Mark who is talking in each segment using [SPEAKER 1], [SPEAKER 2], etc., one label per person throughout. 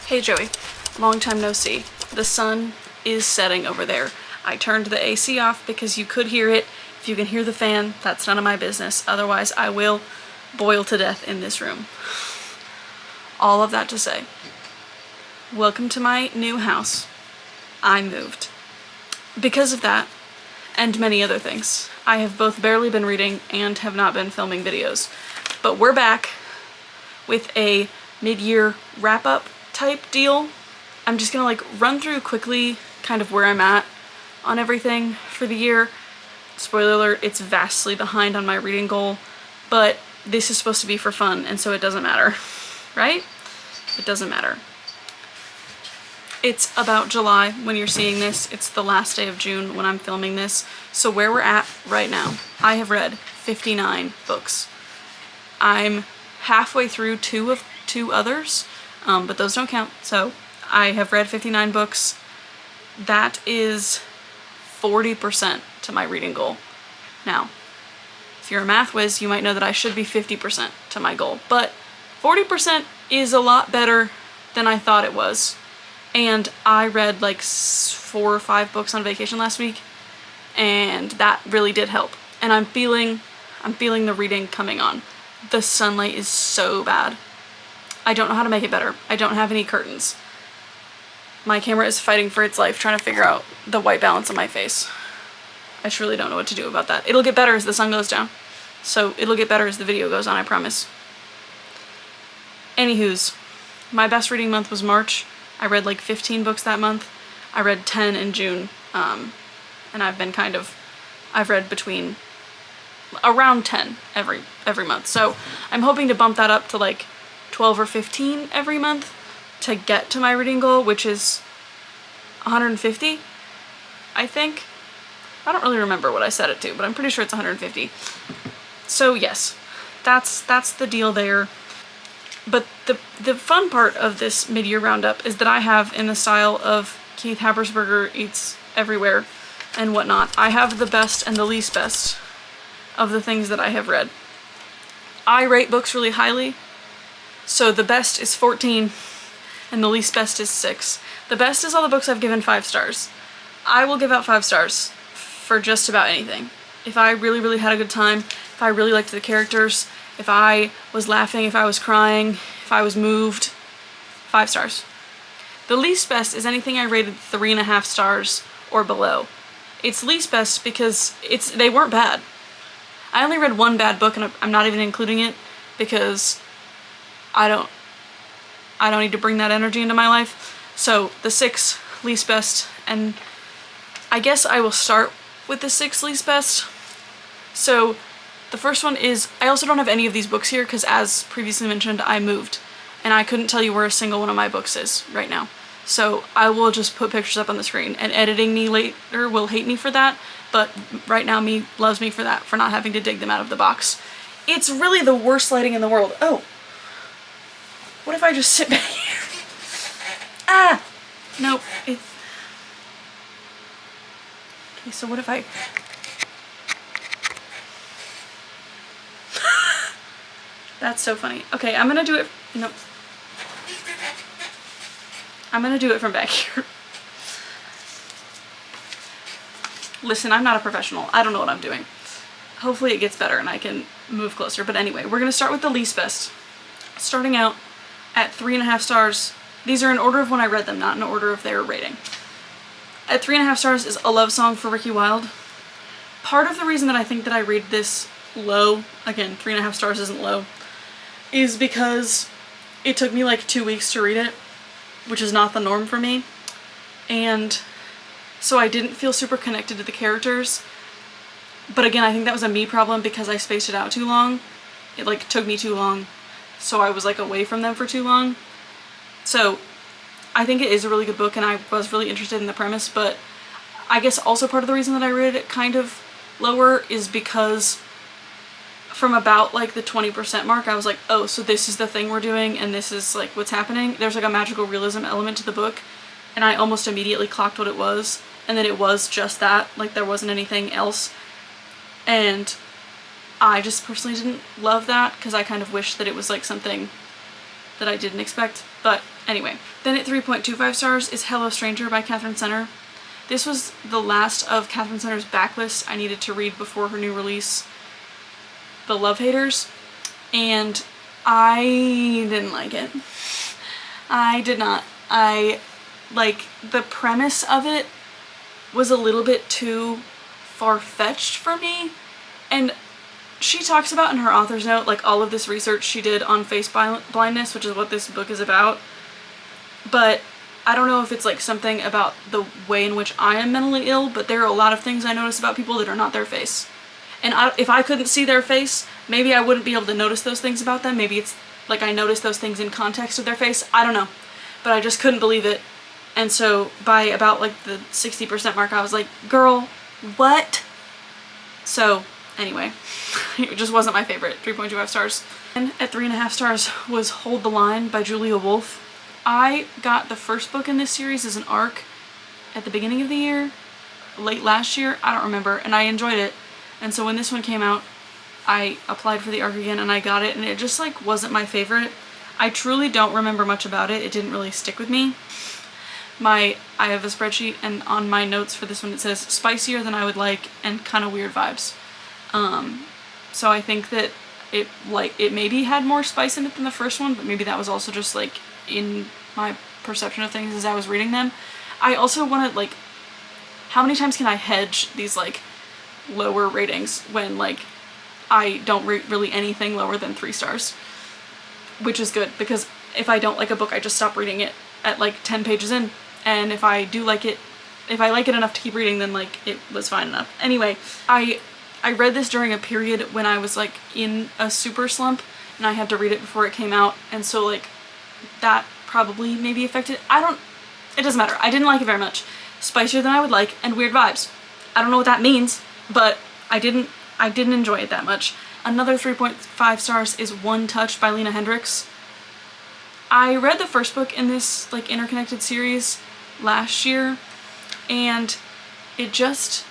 [SPEAKER 1] Hey Joey, long time no see. The sun is setting over there. I turned the AC off because you could hear it. If you can hear the fan, that's none of my business. Otherwise, I will boil to death in this room. All of that to say, welcome to my new house. I moved. Because of that, and many other things, I have both barely been reading and have not been filming videos. But we're back with a mid-year wrap-up type deal. I'm just gonna run through quickly kind of where I'm at on everything for the year. Spoiler alert, it's vastly behind on my reading goal, but this is supposed to be for fun, and so it doesn't matter, right? It doesn't matter. It's about July when you're seeing this. It's the last day of June when I'm filming this. So where we're at right now, I have read 59 books. I'm halfway through two others, but those don't count. So I have read 59 books. That is 40% to my reading goal. Now, if you're a math whiz, you might know that I should be 50% to my goal, but 40% is a lot better than I thought it was. And I read like 4 or 5 books on vacation last week, and that really did help. And I'm feeling the reading coming on. The sunlight is so bad. I don't know how to make it better. I don't have any curtains. My camera is fighting for its life trying to figure out the white balance on my face. I truly don't know what to do about that. It'll get better as the sun goes down. So it'll get better as the video goes on, I promise. Anywho's, my best reading month was March. I read like 15 books that month. I read 10 in June. And I've read between around 10 every month. So I'm hoping to bump that up to like 12 or 15 every month to get to my reading goal, which is 150, I think. I don't really remember what I set it to, but I'm pretty sure it's 150. So yes, that's the deal there. But the fun part of this mid-year roundup is that I have, in the style of Keith Habersberger Eats Everywhere and whatnot, I have the best and the least best of the things that I have read. I rate books really highly, so the best is 14 and the least best is 6. The best is all the books I've given 5 stars. I will give out 5 stars for just about anything. If I really, really had a good time, if I really liked the characters, if I was laughing, if I was crying, if I was moved, 5 stars. The least best is anything I rated 3.5 stars or below. It's least best because they weren't bad. I only read one bad book, and I'm not even including it because I don't need to bring that energy into my life. So the 6 least best, and I guess I will start with the 6 least best. So the first one is, I also don't have any of these books here because, as previously mentioned, I moved and I couldn't tell you where a single one of my books is right now. So I will just put pictures up on the screen, and editing me later will hate me for that, but right now me loves me for that, for not having to dig them out of the box. It's really the worst lighting in the world. Oh, what if I just sit back here? Ah! Nope. Okay, so what if I... That's so funny. Okay, I'm gonna do it... Nope. I'm gonna do it from back here. Listen, I'm not a professional. I don't know what I'm doing. Hopefully it gets better and I can move closer. But anyway, we're gonna start with the least best. Starting out at 3.5 stars. These are in order of when I read them, not in order of their rating. At 3.5 stars is A Love Song for Ricky Wilde. Part of the reason that I think that I rated this low, again, 3.5 stars isn't low, is because it took me like 2 weeks to read it, which is not the norm for me. And so I didn't feel super connected to the characters. But again, I think that was a me problem because I spaced it out too long. It like took me too long. So I was like away from them for too long. So I think it is a really good book, and I was really interested in the premise, but I guess also part of the reason that I rated it kind of lower is because from about like the 20% mark, I was like, oh, so this is the thing we're doing and this is like what's happening. There's like a magical realism element to the book, and I almost immediately clocked what it was, and then it was just that, like there wasn't anything else. And I just personally didn't love that because I kind of wish that it was like something that I didn't expect. But anyway, then at 3.25 stars is Hello Stranger by Catherine Center. This was the last of Catherine Center's backlist I needed to read before her new release, The Love Haters, and I didn't like it. I did not. The premise of it was a little bit too far-fetched for me, and she talks about in her author's note, like, all of this research she did on face blindness, which is what this book is about, but I don't know if it's like something about the way in which I am mentally ill, but there are a lot of things I notice about people that are not their face. And if I couldn't see their face, maybe I wouldn't be able to notice those things about them. Maybe it's like I notice those things in context of their face. I don't know. But I just couldn't believe it. And so by about like the 60% mark, I was like, girl, what? So anyway, it just wasn't my favorite. 3.25 stars. And at 3.5 stars was Hold the Line by Julia Wolf. I got the first book in this series as an ARC at the beginning of the year, late last year, I don't remember, and I enjoyed it. And so when this one came out, I applied for the ARC again and I got it, and it just like wasn't my favorite. I truly don't remember much about it. It didn't really stick with me. I have a spreadsheet, and on my notes for this one it says spicier than I would like and kind of weird vibes. So I think that it maybe had more spice in it than the first one, but maybe that was also just like in my perception of things as I was reading them. I also want to, like, how many times can I hedge these like lower ratings when like I don't rate really anything lower than 3 stars, which is good, because if I don't like a book, I just stop reading it at like 10 pages in, and if I do like it, if I like it enough to keep reading, then like it was fine enough. Anyway, I read this during a period when I was like in a super slump and I had to read it before it came out, and so like that probably maybe affected. It doesn't matter. I didn't like it very much. Spicier than I would like and weird vibes. I don't know what that means, but I didn't enjoy it that much. Another 3.5 stars is One Touch by Lena Hendricks. I read the first book in this like interconnected series last year, and it just,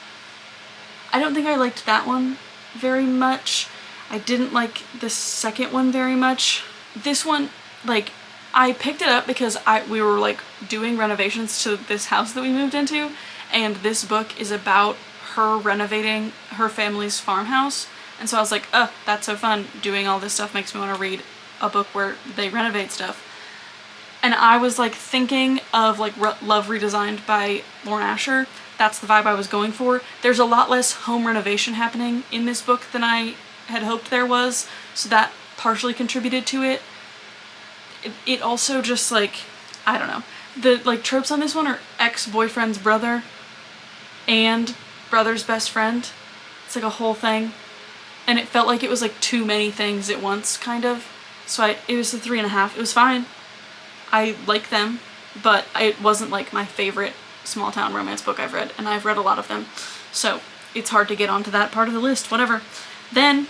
[SPEAKER 1] I don't think I liked that one very much. I didn't like the second one very much. This one, like, I picked it up because we were like doing renovations to this house that we moved into, and this book is about her renovating her family's farmhouse, and so I was like, oh, that's so fun. Doing all this stuff makes me want to read a book where they renovate stuff. And I was like thinking of like Love Redesigned by Lauren Asher. That's the vibe I was going for. There's a lot less home renovation happening in this book than I had hoped there was, so that partially contributed to it. It also just like, I don't know. The like tropes on this one are ex-boyfriend's brother and brother's best friend. It's like a whole thing. And it felt like it was like too many things at once, kind of. So it was a 3.5. It was fine. I like them, but it wasn't like my favorite small town romance book I've read, and I've read a lot of them. So it's hard to get onto that part of the list, whatever. Then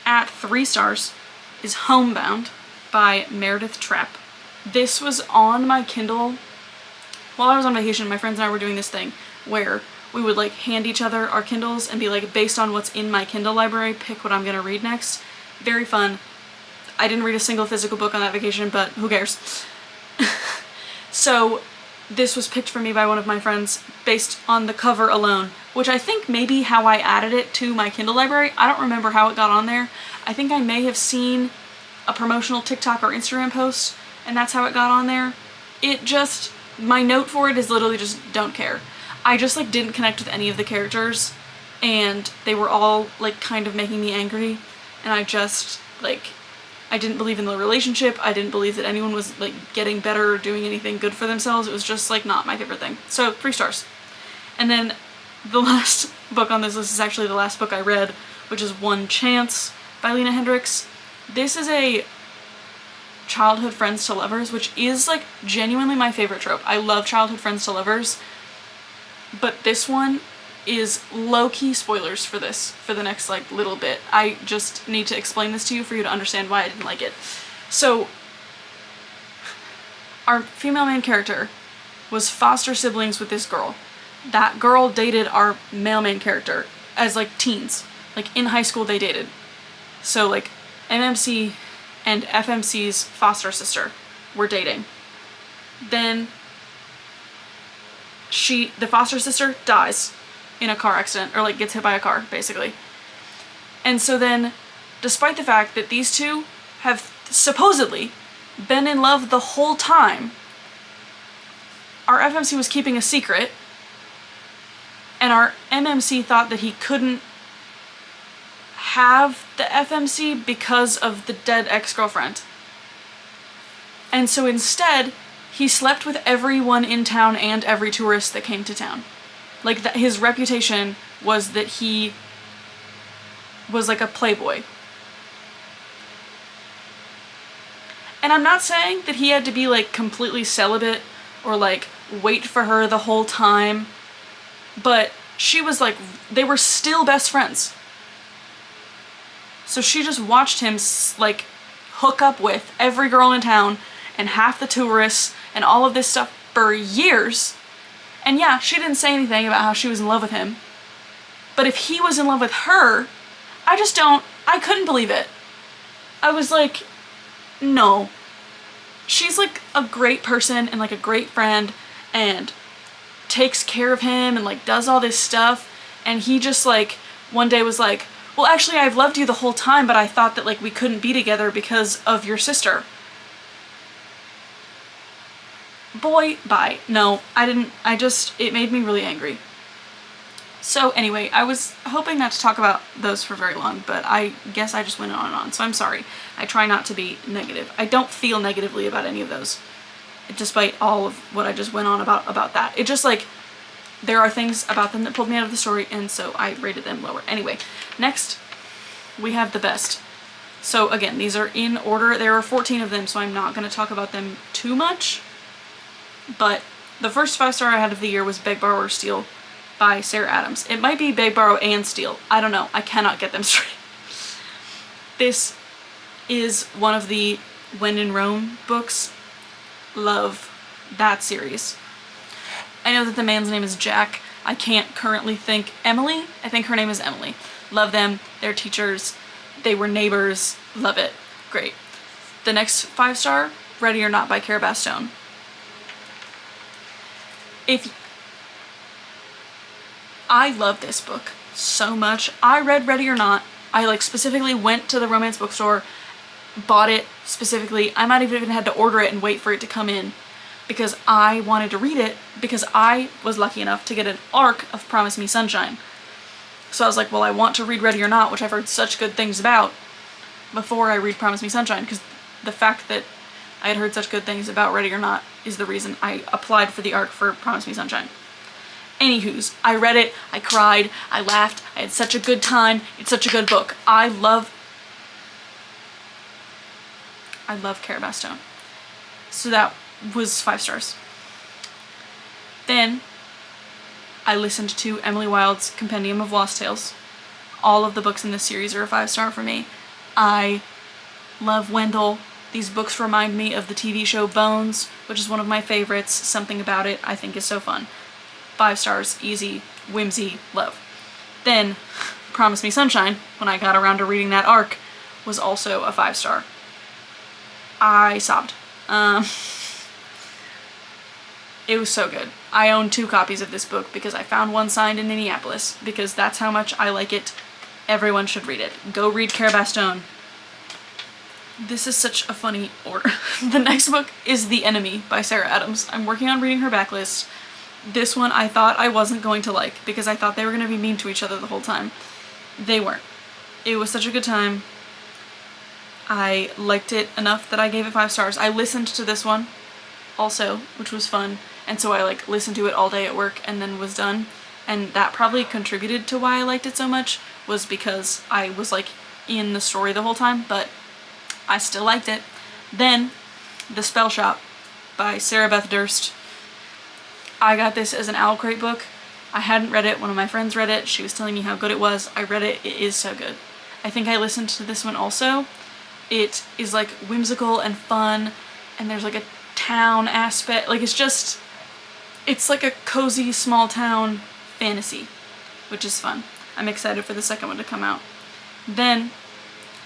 [SPEAKER 1] at 3 stars is Homebound by Meredith Trapp. This was on my Kindle while I was on vacation. My friends and I were doing this thing where we would like hand each other our Kindles and be like, based on what's in my Kindle library, pick what I'm gonna read next. Very fun. I didn't read a single physical book on that vacation, but who cares? So this was picked for me by one of my friends based on the cover alone, which I think may be how I added it to my Kindle library. I don't remember how it got on there. I think I may have seen a promotional TikTok or Instagram post, and that's how it got on there. It just, my note for it is literally just don't care. I just like didn't connect with any of the characters, and they were all like kind of making me angry, and I just like, I didn't believe in the relationship. I didn't believe that anyone was like getting better or doing anything good for themselves. It was just like not my favorite thing. So 3 stars. And then the last book on this list is actually the last book I read, which is One Chance by Lena Hendricks. This is a childhood friends to lovers, which is like genuinely my favorite trope. I love childhood friends to lovers, but this one is low-key spoilers for this, for the next like little bit. I just need to explain this to you for you to understand why I didn't like it. So our female main character was foster siblings with this girl. That girl dated our male main character as like teens. Like in high school they dated. So like MMC and FMC's foster sister were dating. Then the foster sister dies in a car accident, or like gets hit by a car, basically. And so then, despite the fact that these two have supposedly been in love the whole time, our FMC was keeping a secret, and our MMC thought that he couldn't have the FMC because of the dead ex-girlfriend. And so instead, he slept with everyone in town and every tourist that came to town. Like, his reputation was that he was like a playboy. And I'm not saying that he had to be like completely celibate or like wait for her the whole time, but she was like, they were still best friends. So she just watched him like hook up with every girl in town and half the tourists and all of this stuff for years. And yeah, she didn't say anything about how she was in love with him. But if he was in love with her, I couldn't believe it. I was like, no. She's like a great person and like a great friend and takes care of him and like does all this stuff. And he just like one day was like, well, actually, I've loved you the whole time, but I thought that like we couldn't be together because of your sister. Boy, bye. No, I didn't. It made me really angry. So anyway, I was hoping not to talk about those for very long, but I guess I just went on and on, so I'm sorry. I try not to be negative. I don't feel negatively about any of those, despite all of what I just went on about that. It just like, there are things about them that pulled me out of the story, and so I rated them lower. Anyway, next we have the best. So again, these are in order. There are 14 of them, so I'm not going to talk about them too much. But the first 5-star I had of the year was Beg, Borrow, or Steal by Sarah Adams. It might be Beg, Borrow, and Steal. I don't know. I cannot get them straight. This is one of the When in Rome books. Love that series. I know that the man's name is Jack. I can't currently think. Emily? I think her name is Emily. Love them. They're teachers. They were neighbors. Love it. Great. The next 5-star, Ready or Not by Cara Bastone. I love this book so much. I read Ready or Not. I like specifically went to the romance bookstore, bought it specifically. I might have even had to order it and wait for it to come in because I wanted to read it because I was lucky enough to get an arc of Promise Me Sunshine. So I was like, well, I want to read Ready or Not, which I've heard such good things about, before I read Promise Me Sunshine, because the fact that I had heard such good things about Ready or Not is the reason I applied for the arc for Promise Me Sunshine. Anywho's, I read it, I cried, I laughed, I had such a good time. It's such a good book. I love Cara Bastone. So that was 5 stars. Then I listened to Emily Wilde's Compendium of Lost Tales. All of the books in this series are a 5-star for me. I love Wendell. These books remind me of the TV show Bones, which is one of my favorites. Something about it I think is so fun. 5 stars, easy, whimsy, love. Then Promise Me Sunshine, when I got around to reading that arc, was also a 5-star. I sobbed. It was so good. I own 2 copies of this book because I found one signed in Minneapolis, because that's how much I like it. Everyone should read it. Go read Cara Bastone. This is such a funny order. The next book is The Enemy by Sarah Adams. I'm working on reading her backlist. This one I thought I wasn't going to like because I thought they were going to be mean to each other the whole time. They weren't. It was such a good time. I liked it enough that I gave it 5 stars. I listened to this one also, which was fun, and so I like listened to it all day at work and then was done, and that probably contributed to why I liked it so much, was because I was like in the story the whole time, but I still liked it. Then The Spell Shop by Sarah Beth Durst. I got this as an Owl Crate book. I hadn't read it. One of my friends read it. She was telling me how good it was. I read it. It is so good. I think I listened to this one also. It is like whimsical and fun, and there's like a town aspect. Like it's like a cozy small town fantasy, which is fun. I'm excited for the second one to come out. Then,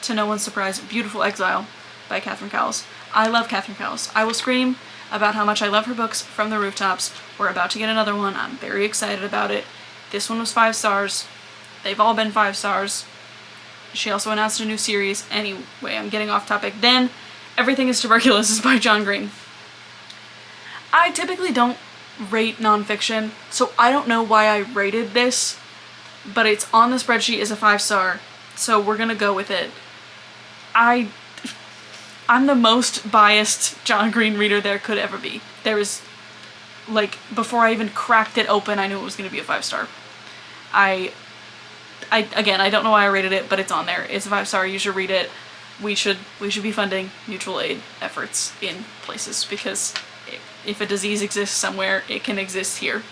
[SPEAKER 1] to no one's surprise, Beautiful Exile by Catherine Cowles. I love Catherine Cowles. I will scream about how much I love her books from the rooftops. We're about to get another one. I'm very excited about it. This one was 5 stars. They've all been 5 stars. She also announced a new series. Anyway, I'm getting off topic. Then, Everything is Tuberculosis by John Green. I typically don't rate nonfiction, so I don't know why I rated this, but it's on the spreadsheet as a 5 star, so we're gonna go with it. I'm the most biased John Green reader there could ever be. There was, like, before I even cracked it open, I knew it was gonna be a 5 star. Again, I don't know why I rated it, but it's on there. It's a 5 star, you should read it. We should be funding mutual aid efforts in places, because if a disease exists somewhere, it can exist here.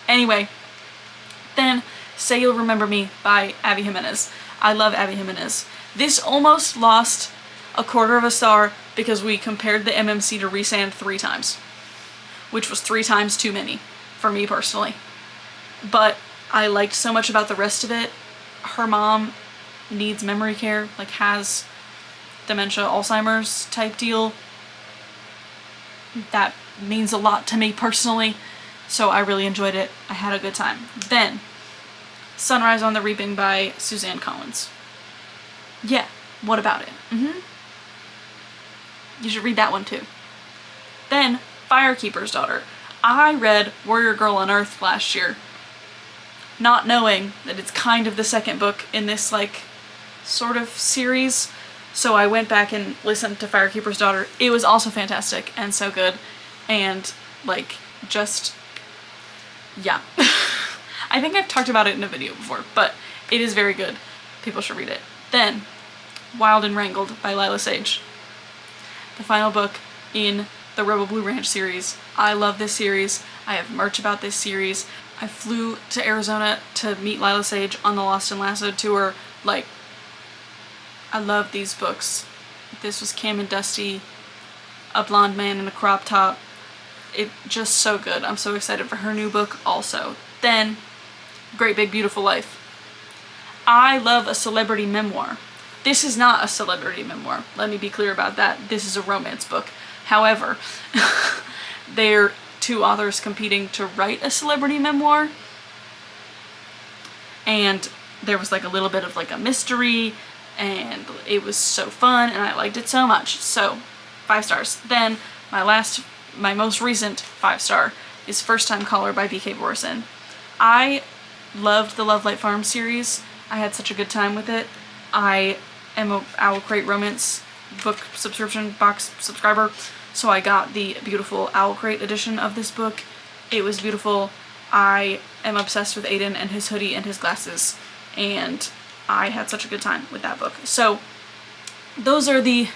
[SPEAKER 1] Anyway, then Say You'll Remember Me by Abby Jimenez. I love Abby Jimenez. This almost lost a 1/4 of a star because we compared the MMC to Rhysand 3 times, which was 3 times too many for me personally. But I liked so much about the rest of it. Her mom needs memory care, like has dementia, Alzheimer's type deal. That means a lot to me personally, so I really enjoyed it. I had a good time. Then, Sunrise on the Reaping by Suzanne Collins. Yeah, what about it? You should read that one too. Then, Firekeeper's Daughter. I read Warrior Girl on Earth last year, not knowing that it's kind of the second book in this, like, sort of series. So I went back and listened to Firekeeper's Daughter. It was also fantastic and so good. And, like, just, yeah. I think I've talked about it in a video before, but it is very good. People should read it. Then, Wild and Wrangled by Lila Sage. The final book in the Rebel Blue Ranch series. I love this series. I have merch about this series. I flew to Arizona to meet Lila Sage on the Lost and Lassoed tour. Like, I love these books. This was Cam and Dusty, a blonde man in a crop top. It just so good. I'm so excited for her new book also. Then, Great Big Beautiful Life. I love a celebrity memoir. This is not a celebrity memoir. Let me be clear about that. This is a romance book. However, they're 2 authors competing to write a celebrity memoir. And there was like a little bit of like a mystery, and it was so fun, and I liked it so much. So, 5 stars. Then, my most recent 5 star is First Time Caller by B.K. Borison. I loved the Love Light Farm series. I had such a good time with it. I am a Owl Crate romance book subscription box subscriber, so I got the beautiful Owl Crate edition of this book. It was beautiful. I am obsessed with Aiden and his hoodie and his glasses, and I had such a good time with that book. So those are the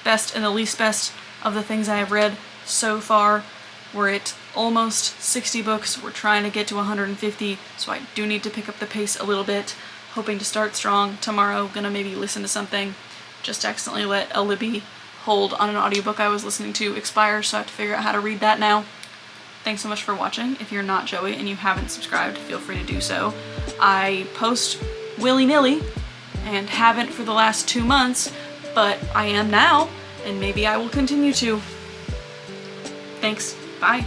[SPEAKER 1] best and the least best of the things I have read so far. We're at almost 60 books. We're trying to get to 150, so I do need to pick up the pace a little bit. Hoping to start strong tomorrow. Gonna maybe listen to something. Just accidentally let a Libby hold on an audiobook I was listening to expire, so I have to figure out how to read that now. Thanks so much for watching. If you're not Joey and you haven't subscribed, feel free to do so. I post willy-nilly and haven't for the last 2 months, but I am now, and maybe I will continue to. Thanks. Bye.